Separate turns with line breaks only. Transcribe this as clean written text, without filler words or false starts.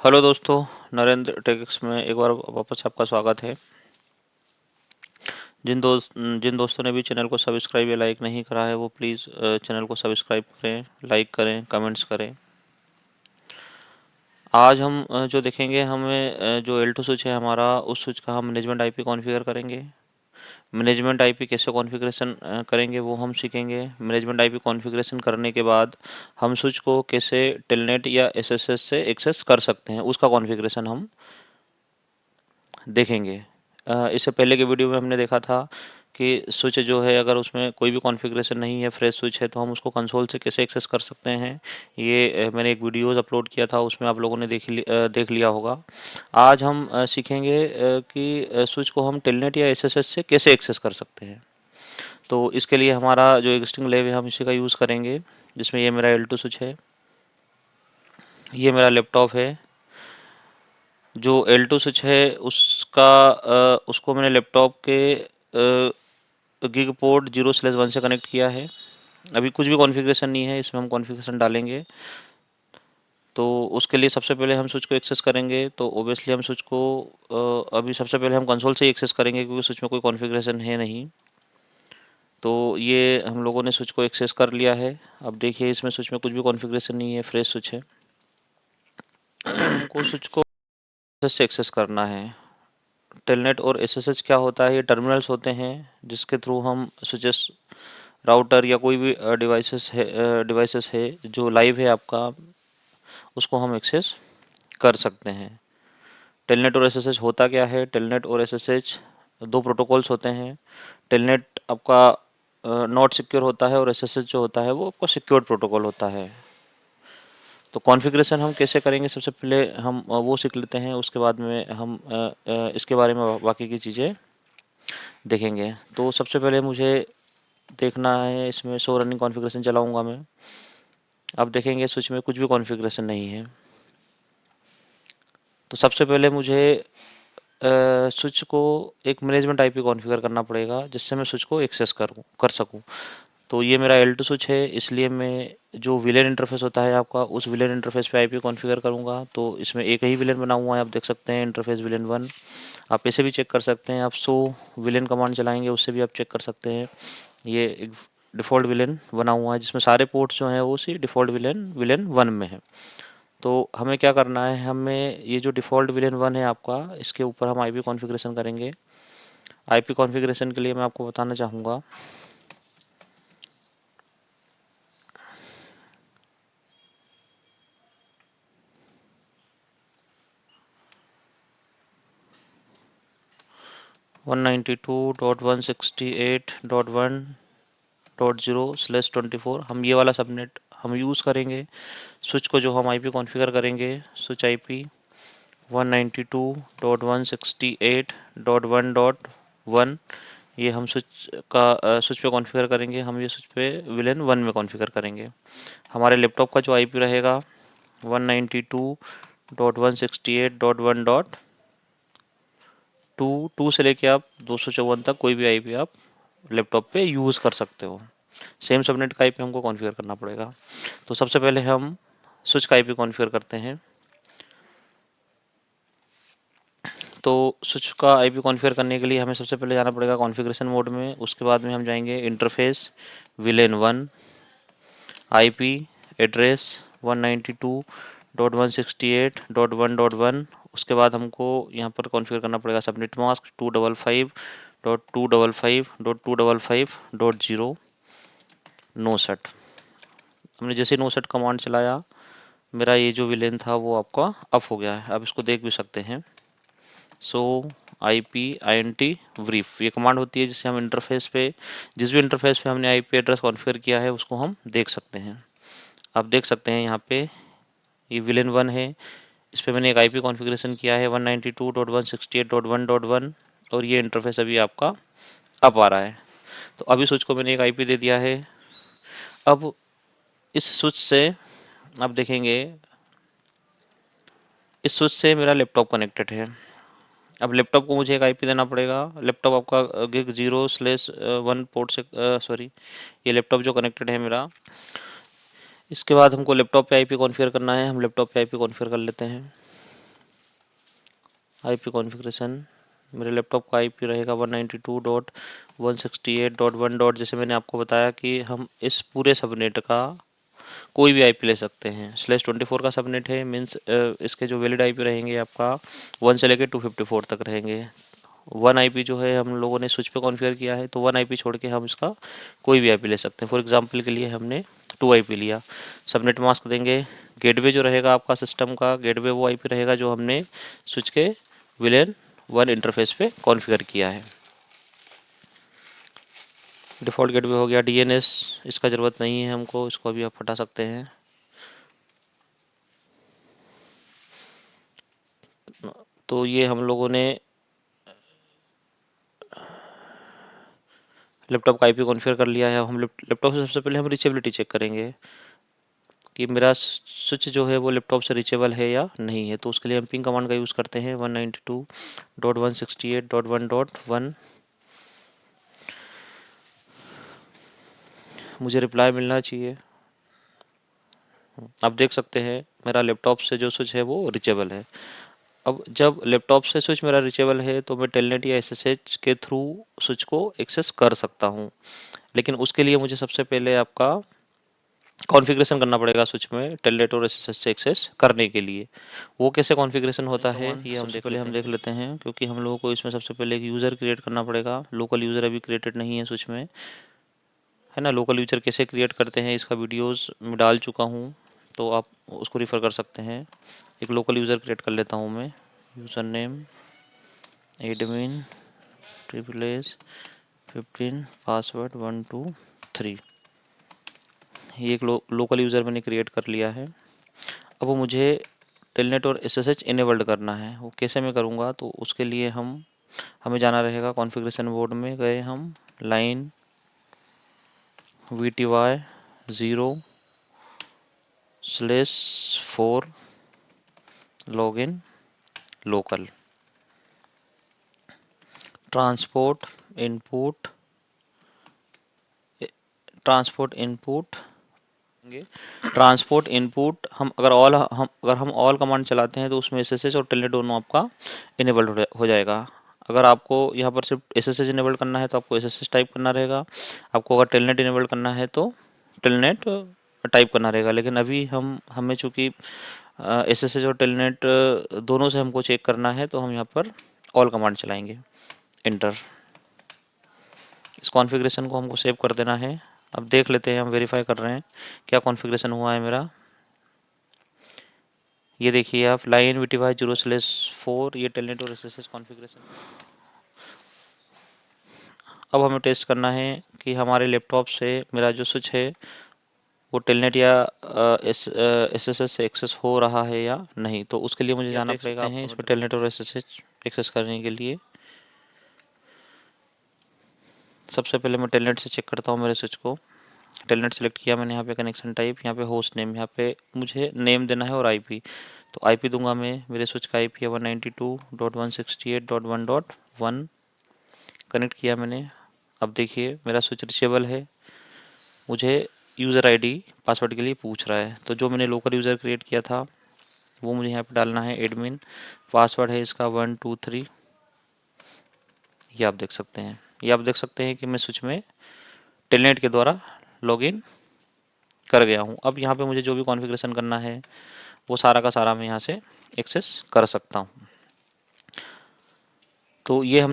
Hello दोस्तों, Narendra takes में एक बार वापस आपका स्वागत है। जिन दोस्तों ने भी चैनल को सब्सक्राइब या लाइक नहीं करा है वो प्लीज़ चैनल को सब्सक्राइब करें, लाइक करें, कमेंट्स करें। आज हम जो देखेंगे हमें जो L2 स्विच है हमारा, उस स्विच का हम मैनेजमेंट आईपी कॉन्फ़िगर करेंगे। मैनेजमेंट आईपी कैसे कॉन्फ़िगरेशन करेंगे वो हम सीखेंगे। मैनेजमेंट आईपी कॉन्फ़िगरेशन करने के बाद हम स्विच को कैसे टेलनेट या एसएसएस से एक्सेस कर सकते हैं, उसका कॉन्फ़िगरेशन हम देखेंगे। इससे पहले के वीडियो में हमने देखा था कि स्विच जो है अगर उसमें कोई भी कॉन्फ़िगरेशन नहीं है, फ्रेश स्विच है, तो हम उसको कंसोल से कैसे एक्सेस कर सकते हैं। ये मैंने एक वीडियोज़ अपलोड किया था, उसमें आप लोगों ने देख लिया होगा। आज हम सीखेंगे कि स्विच को हम टेलनेट या एसएसएस से कैसे एक्सेस कर सकते हैं। तो इसके लिए हमारा जो एक्जिस्टिंग लैब है हम इसी का यूज़ करेंगे, जिसमें ये मेरा L2 स्विच है, ये मेरा लैपटॉप है। जो L2 स्विच है उसको मैंने लैपटॉप के गिग पोर्ट 0/1 से कनेक्ट किया है। अभी कुछ भी कॉन्फ़िगरेशन नहीं है, इसमें हम कॉन्फ़िगरेशन डालेंगे। तो उसके लिए सबसे पहले हम स्विच को एक्सेस करेंगे, तो ऑब्वियसली हम स्विच को अभी सबसे पहले हम कंसोल से ही एक्सेस करेंगे क्योंकि स्विच में कोई कॉन्फ़िगरेशन है नहीं। तो ये हम लोगों ने स्विच को एक्सेस कर लिया है। अब देखिए इसमें स्विच में कुछ भी कॉन्फ़िगरेशन नहीं है, फ्रेश स्विच है। हमको स्विच को एसएसएस से एक्सेस करना है। टेलनेट और एसएसएच क्या होता है, ये टर्मिनल्स होते हैं जिसके थ्रू हम स्विचेस, राउटर या कोई भी डिवाइसेस है जो लाइव है आपका, उसको हम एक्सेस कर सकते हैं। टेलनेट और एसएसएच होता क्या है? टेलनेट और एसएसएच दो प्रोटोकॉल्स होते हैं। टेलनेट आपका नॉट सिक्योर होता है और एसएसएच जो होता है वो आपका सिक्योर्ड प्रोटोकॉल होता है। तो कॉन्फ़िगरेशन हम कैसे करेंगे, सबसे पहले हम वो सीख लेते हैं, उसके बाद में हम इसके बारे में बाकी की चीज़ें देखेंगे। तो सबसे पहले मुझे देखना है, इसमें शो रनिंग कॉन्फ़िगरेशन चलाऊंगा मैं। अब देखेंगे स्विच में कुछ भी कॉन्फ़िगरेशन नहीं है। तो सबसे पहले मुझे स्विच को एक मैनेजमेंट आईपी कॉन्फ़िगर करना पड़ेगा जिससे मैं स्विच को एक्सेस कर सकूं। तो ये मेरा L2 स्विच है, इसलिए मैं जो विलेन इंटरफेस होता है आपका, उस विलेन इंटरफेस पे आईपी कॉन्फ़िगर करूंगा। तो इसमें एक ही विलेन बना हुआ है, आप देख सकते हैं, इंटरफेस विलेन 1। आप ऐसे भी चेक कर सकते हैं, आप शो विलेन कमांड चलाएंगे उससे भी आप चेक कर सकते हैं। ये एक डिफ़ॉल्ट विलेन बना हुआ है जिसमें सारे पोर्ट्स जो हैं वो उसी डिफ़ॉल्ट विलेन विलेन 1 में है। तो हमें क्या करना है, हमें ये जो डिफ़ॉल्ट विलेन 1 है आपका, इसके ऊपर हम आईपी कॉन्फ़िगरेशन करेंगे। आईपी कॉन्फ़िगरेशन के लिए मैं आपको बताना चाहूँगा, वन 192.168.1.0/24 हम ये वाला सबनेट हम यूज़ करेंगे। स्विच को जो हम आईपी कॉन्फ़िगर करेंगे, स्विच आईपी 192.168.1.1, ये हम स्विच पे कॉन्फ़िगर करेंगे। हम ये स्विच पे विलेन 1 में कॉन्फ़िगर करेंगे। हमारे लैपटॉप का जो आईपी रहेगा 192.168.1.2, 2 से लेके आप 254 तक कोई भी आईपी आप लैपटॉप पे यूज़ कर सकते हो। सेम सबनेट का आईपी हमको कॉन्फ़िगर करना पड़ेगा। तो सबसे पहले हम स्विच का आईपी कॉन्फ़िगर करते हैं। तो स्विच का आईपी कॉन्फ़िगर करने के लिए हमें सबसे पहले जाना पड़ेगा कॉन्फ़िगरेशन मोड में। उसके बाद में हम जाएंगे इंटरफेस, विलेन 1, आईपी एड्रेस 192.168.1.1। उसके बाद हमको यहाँ पर कॉन्फ़िगर करना पड़ेगा सबनेट मास्क 255.255.255.0 नो सेट। हमने जैसे नो सेट कमांड चलाया, मेरा ये जो विलेन था वो आपका ऑफ हो गया है। आप इसको देख भी सकते हैं। सो IP int brief ये कमांड होती है जिससे हम इंटरफेस पे, जिस भी इंटरफेस पे हमने आईपी एड्रेस कॉन्फ़िगर किया है उसको हम देख सकते हैं। आप देख सकते हैं यहाँ पे ये विलेन 1 है, इस पे मैंने एक आईपी कॉन्फ़िगरेशन किया है 192.168.1.1 और ये इंटरफेस अभी आपका अप आ रहा है। तो अभी स्विच को मैंने एक आईपी दे दिया है। अब इस स्विच से आप देखेंगे, इस स्विच से मेरा लैपटॉप कनेक्टेड है। अब लैपटॉप को मुझे एक आईपी देना पड़ेगा। लैपटॉप आपका गिग 0/1 पोर्ट से, सॉरी, ये लैपटॉप जो कनेक्टेड है मेरा, इसके बाद हमको लैपटॉप पे आईपी कॉन्फ़िगर करना है। हम लैपटॉप पे आईपी कॉन्फ़िगर कर लेते हैं। आईपी कॉन्फ़िगरेशन, मेरे लैपटॉप का आईपी रहेगा 192.168.1. जैसे मैंने आपको बताया कि हम इस पूरे सबनेट का कोई भी आईपी ले सकते हैं। /24 का सबनेट है, मीन्स इसके जो वैलिड आईपी रहेंगे आपका 1 से लेकर 254 तक रहेंगे। 1 आईपी जो है हम लोगों ने स्विच पे कॉन्फ़िगर किया है, तो 1 आईपी छोड़ के हम इसका कोई भी आईपी ले सकते हैं। फॉर एग्जांपल के लिए हमने 2 आईपी लिया, सबनेट मास्क देंगे। गेटवे जो रहेगा आपका सिस्टम का, गेटवे वो आईपी रहेगा जो हमने स्विच के विलेन 1 इंटरफेस पे कॉन्फ़िगर किया है। डिफ़ॉल्ट गेटवे हो गया। डीएनएस इसका ज़रूरत नहीं है हमको, इसको अभी आप हटा सकते हैं। तो ये हम लोगों ने लैपटॉप का आईपी कॉन्फ़िगर कर लिया है। हम लैपटॉप से सबसे पहले हम रीचेबिलिटी चेक करेंगे कि मेरा स्विच जो है वो लैपटॉप से रीचेबल है या नहीं है। तो उसके लिए हम पिंग कमांड का यूज़ करते हैं। 192.168.1.1 मुझे रिप्लाई मिलना चाहिए। आप देख सकते हैं मेरा लैपटॉप से जो स्विच है वो रीचेबल है। अब जब लैपटॉप से स्विच मेरा रीचेबल है तो मैं टेलनेट या एसएसएच के थ्रू स्विच को एक्सेस कर सकता हूँ, लेकिन उसके लिए मुझे सबसे पहले आपका कॉन्फ़िगरेशन करना पड़ेगा स्विच में टेलनेट और एसएसएच से एक्सेस करने के लिए। वो कैसे कॉन्फ़िगरेशन होता है ये हम देख लेते हैं, क्योंकि हम लोगों को इसमें सबसे पहले एक यूज़र क्रिएट करना पड़ेगा। लोकल यूज़र अभी क्रिएटेड नहीं है स्विच में, है ना। लोकल यूज़र कैसे क्रिएट करते हैं इसका वीडियोस मैं डाल चुका हूँ, तो आप उसको रिफ़र कर सकते हैं। एक लोकल यूज़र क्रिएट कर लेता हूँ मैं। User name admin triple 15 password 1 2 3। ये एक लोकल यूज़र मैंने क्रिएट कर लिया है। अब वो मुझे टेलनेट और एसएसएच इनेबल्ड करना है। वो कैसे मैं करूँगा, तो उसके लिए हमें जाना रहेगा कॉन्फ़िगरेशन बोर्ड में गए हम, line VTY 0/4 login local transport input transport input हम ऑल कमांड चलाते हैं तो उसमें एसएसएच और टेलनेट दोनों आपका इनेबल्ड हो जाएगा। अगर आपको यहाँ पर सिर्फ एसएसएच इनेबल्ड करना है तो आपको एसएसएच टाइप करना रहेगा। आपको अगर टेलनेट इनेबल्ड करना है तो टेलनेट टाइप करना रहेगा। लेकिन अभी हमें चूँकि एसएसएच और टेलनेट दोनों से हमको चेक करना है, तो हम यहाँ पर ऑल कमांड चलाएंगे। एंटर। इस कॉन्फ़िगरेशन को हमको सेव कर देना है। अब देख लेते हैं, हम वेरीफाई कर रहे हैं क्या कॉन्फ़िगरेशन हुआ है मेरा। ये देखिए आप, लाइन VTY 0/4 ये टेलनेट और एसएसएच कॉन्फ़िगरेशन। अब हमें टेस्ट करना है कि हमारे लैपटॉप से मेरा जो स्विच है वो टेलनेट या एसएसएच से एक्सेस हो रहा है या नहीं। तो उसके लिए मुझे जाना पड़ेगा इस पर टेलनेट और एसएसएच एक्सेस करने के लिए। सबसे पहले मैं टेलनेट से चेक करता हूँ मेरे स्विच को। टेलनेट सेलेक्ट किया मैंने, यहाँ पे कनेक्शन टाइप, यहाँ पे होस्ट नेम, यहाँ पे मुझे नेम देना है और आईपी। तो आईपी दूंगा मैं, मेरे स्विच का आईपी है 192.168.1.1। कनेक्ट किया मैंने। अब देखिए मेरा स्विच रिचेबल है। मुझे यूज़र आईडी पासवर्ड के लिए पूछ रहा है, तो जो मैंने लोकल यूज़र क्रिएट किया था वो मुझे यहाँ पे डालना है। एडमिन पासवर्ड है इसका 1 2 3। ये आप देख सकते हैं, कि मैं स्विच में टेलनेट के द्वारा लॉगिन कर गया हूँ। अब यहाँ पे मुझे जो भी कॉन्फ़िगरेशन करना है वो सारा का सारा मैं यहाँ से एक्सेस कर सकता हूँ। तो ये हम